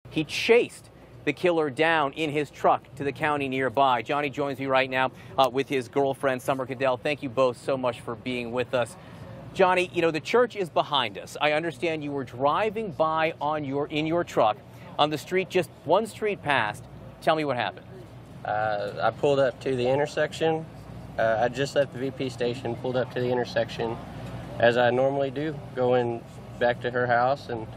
He chased the killer down in his truck to the county nearby. Johnnie joins me right now with his girlfriend, Summer Goodell. Thank you both so much for being with us. Johnnie, you know, the church is behind us. I understand you were driving by in your truck on the street, just one street past. Tell me what happened. I pulled up to the intersection. I just left the VP station, pulled up to the intersection, as I normally do, going back to her house. And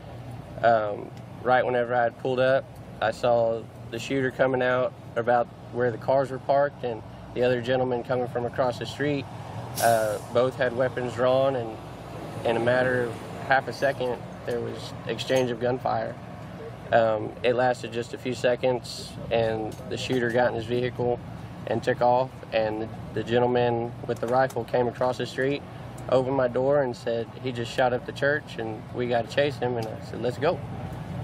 right whenever I had pulled up, I saw the shooter coming out about where the cars were parked, and the other gentleman coming from across the street. Both had weapons drawn, and in a matter of half a second, there was exchange of gunfire. It lasted just a few seconds, and the shooter got in his vehicle and took off, and the gentleman with the rifle came across the street, opened my door, and said he just shot up the church and we got to chase him. And I said, let's go.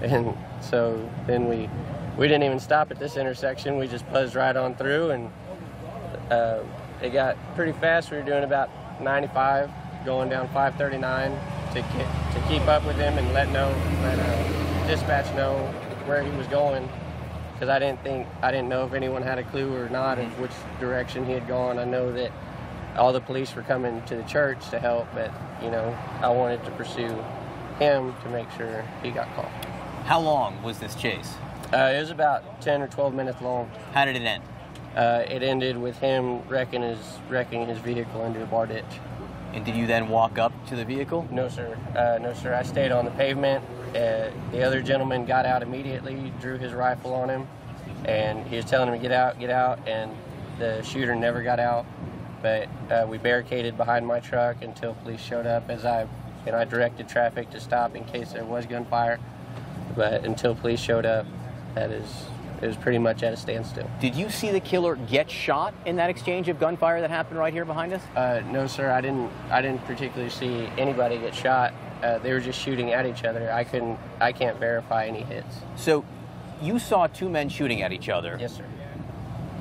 And so then we didn't even stop at this intersection. We just buzzed right on through, and it got pretty fast. We were doing about 95, going down 539 to keep up with him and let dispatch know where he was going, because I didn't know if anyone had a clue or not of which direction he had gone. I know that all the police were coming to the church to help, but you know, I wanted to pursue him to make sure he got caught. How long was this chase? It was about 10 or 12 minutes long. How did it end? It ended with him wrecking his vehicle into a bar ditch. And did you then walk up to the vehicle? No, sir. No, sir. I stayed on the pavement. The other gentleman got out immediately, drew his rifle on him, and he was telling him to get out, and the shooter never got out. But we barricaded behind my truck until police showed up, as I directed traffic to stop in case there was gunfire. But until police showed up, it was pretty much at a standstill. Did you see the killer get shot in that exchange of gunfire that happened right here behind us? No, sir. I didn't particularly see anybody get shot. They were just shooting at each other. I can't verify any hits. So, you saw two men shooting at each other. Yes, sir.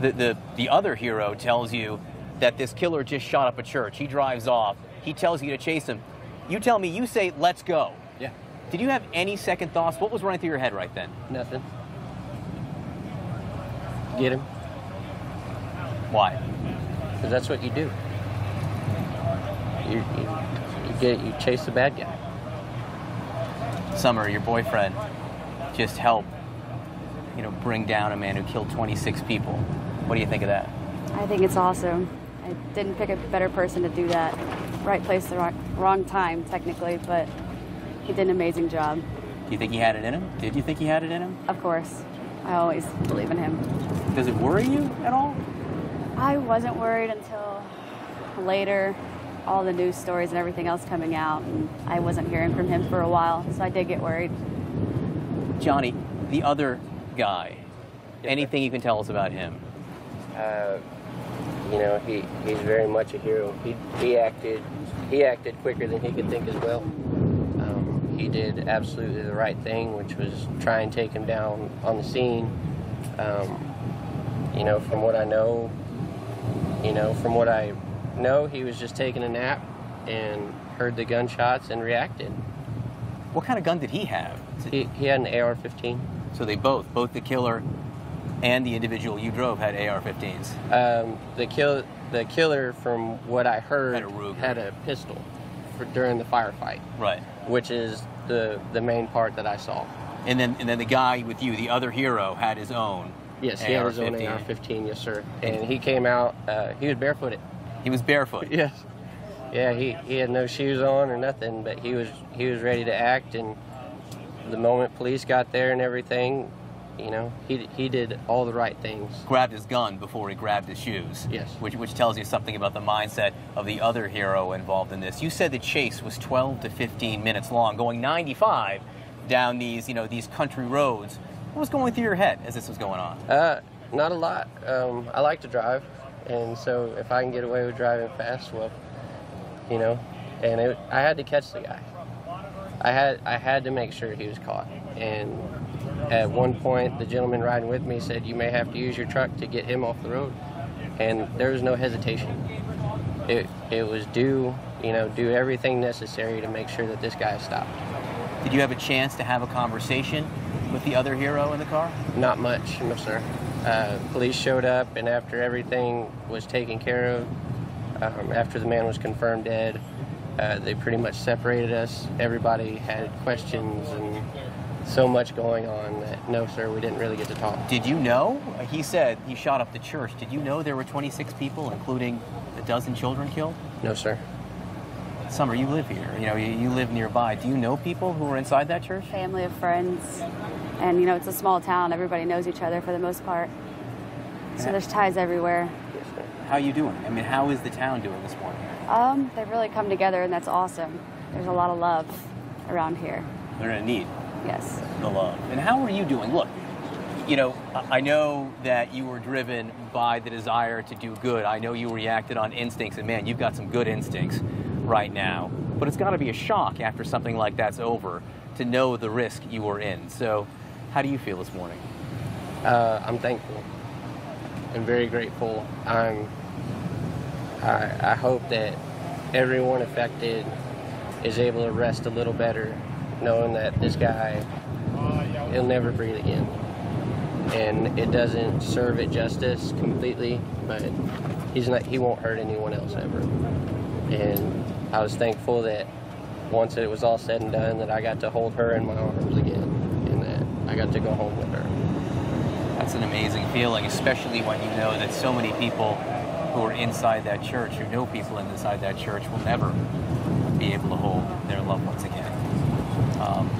The other hero tells you that this killer just shot up a church. He drives off. He tells you to chase him. You tell me, you say, let's go. Yeah. Did you have any second thoughts? What was running through your head right then? Nothing. Get him. Why? Because that's what you do. You chase the bad guy. Summer, your boyfriend, just helped, bring down a man who killed 26 people. What do you think of that? I think it's awesome. I didn't pick a better person to do that. Right place, the wrong time, technically, but he did an amazing job. Do you think he had it in him? Did you think he had it in him? Of course. I always believe in him. Does it worry you at all? I wasn't worried until later, all the news stories and everything else coming out, and I wasn't hearing from him for a while, so I did get worried. Johnnie, the other guy, anything you can tell us about him? He's very much a hero. He acted quicker than he could think as well. He did absolutely the right thing, which was try and take him down on the scene. From what I know, he was just taking a nap and heard the gunshots and reacted. What kind of gun did he have? He had an AR-15. So they both the killer and the individual you drove had AR-15s. The killer, from what I heard, had a pistol during the firefight. Right. Which is the main part that I saw. And then the guy with you, the other hero, had his own. Yes, he had his own AR-15. Yes, sir. And he came out. He was barefooted. He was barefoot. Yes. Yeah. He had no shoes on or nothing, but he was ready to act. And the moment police got there and everything, he did all the right things. Grabbed his gun before he grabbed his shoes. Yes. Which tells you something about the mindset of the other hero involved in this. You said the chase was 12 to 15 minutes long, going 95 down these country roads. What was going through your head as this was going on? Not a lot. I like to drive, and so if I can get away with driving fast, well, I had to catch the guy. I had to make sure he was caught. And at one point, the gentleman riding with me said, "You may have to use your truck to get him off the road," and there was no hesitation. It was do everything necessary to make sure that this guy stopped. Did you have a chance to have a conversation with the other hero in the car? Not much, no sir. Police showed up, and after everything was taken care of, after the man was confirmed dead, they pretty much separated us. Everybody had questions and so much going on that, no sir, we didn't really get to talk. Did you know? He said he shot up the church. Did you know there were 26 people, including a dozen children killed? No sir. Summer, you live here. You know, you live nearby. Do you know people who were inside that church? Family of friends. And, you know, it's a small town. Everybody knows each other for the most part. So there's ties everywhere. Yes sir. How are you doing? I mean, how is the town doing this morning? They really come together, and that's awesome. There's a lot of love around here. They're going to need Yes. the love. And how are you doing? Look, you know, I know that you were driven by the desire to do good. I know you reacted on instincts, and man, you've got some good instincts right now. But it's got to be a shock after something like that's over to know the risk you were in. So how do you feel this morning? I'm thankful. I'm very grateful. I hope that everyone affected is able to rest a little better, knowing that this guy, he'll never breathe again. And it doesn't serve it justice completely, but he won't hurt anyone else ever. And I was thankful that once it was all said and done, that I got to hold her in my arms again, and that I got to go home with her. That's an amazing feeling, especially when you know that so many people who are inside that church, who know people inside that church, will never be able to hold their loved ones again.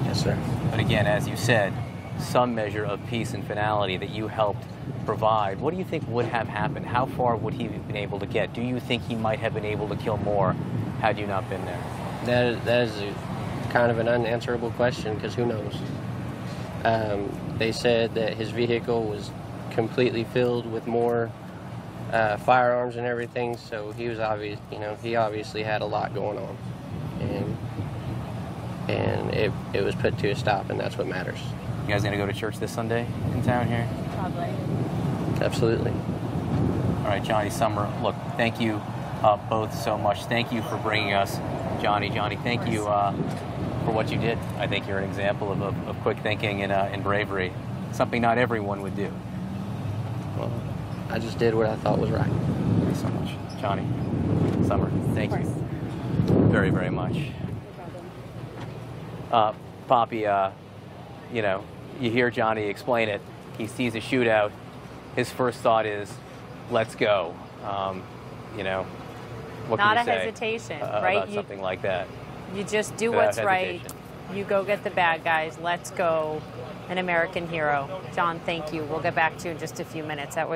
Yes, sir. But again, as you said, some measure of peace and finality that you helped provide. What do you think would have happened? How far would he have been able to get? Do you think he might have been able to kill more had you not been there? That is kind of an unanswerable question, because who knows? They said that his vehicle was completely filled with more firearms and everything, so he was he obviously had a lot going on, and it was put to a stop, and that's what matters. You guys gonna go to church this Sunday in town here? Probably. Absolutely. All right, Johnny, Summer, look, thank you both so much. Thank you for bringing us Johnny. Johnny, thank you for what you did. I think you're an example of quick thinking and bravery, something not everyone would do. Well, I just did what I thought was right. Thanks so much. Johnny, Summer, thank you very, very much. Poppy, you know, you hear Johnny explain it. He sees a shootout. His first thought is, let's go. You know, what Not can you a say hesitation, right? about something like that? You just do Without what's right. hesitation. You go get the bad guys. Let's go. An American hero. John, thank you. We'll get back to you in just a few minutes. That was